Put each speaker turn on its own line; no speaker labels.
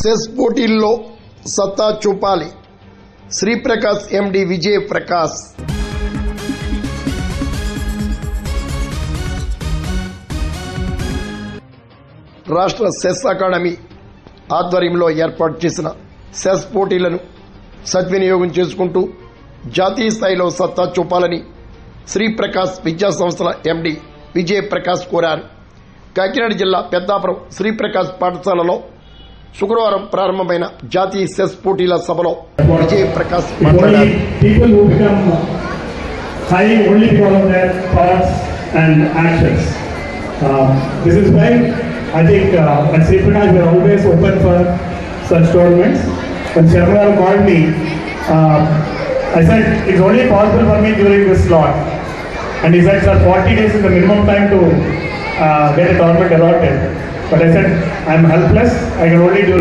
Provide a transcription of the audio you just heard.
Cess పోటీల్లో సత్తా చూపాలి. శ్రీప్రకాష్ ఎండి విజయ్ ప్రకాష్. రాష్ట్ర సెస్ అకాడమీ ఆధ్వర్యంలో ఏర్పాటు చేసిన సెస్ పోటీలను సద్వినియోగం చేసుకుంటూ జాతీయ స్థాయిలో సత్తా చూపాలని శ్రీప్రకాష్ విద్యా సంస్థల ఎండి విజయ్ ప్రకాష్ కోరారు. కాకినాడ జిల్లా పెద్దాపురం శ్రీప్రకాష్ పాఠశాలలో శుక్రవారం ప్రారంభమైన జాతీయ సెస్ పోటీల సభలో విజయ్ ప్రకాష్ మాట్లాడారు.
I think at Sriprakash we are always open for such tournaments. When Sharma called me, I said it's only possible for me during this slot. And he said, sir, 40 days is the minimum time to get a tournament allotted. But I said, I'm helpless. I can only do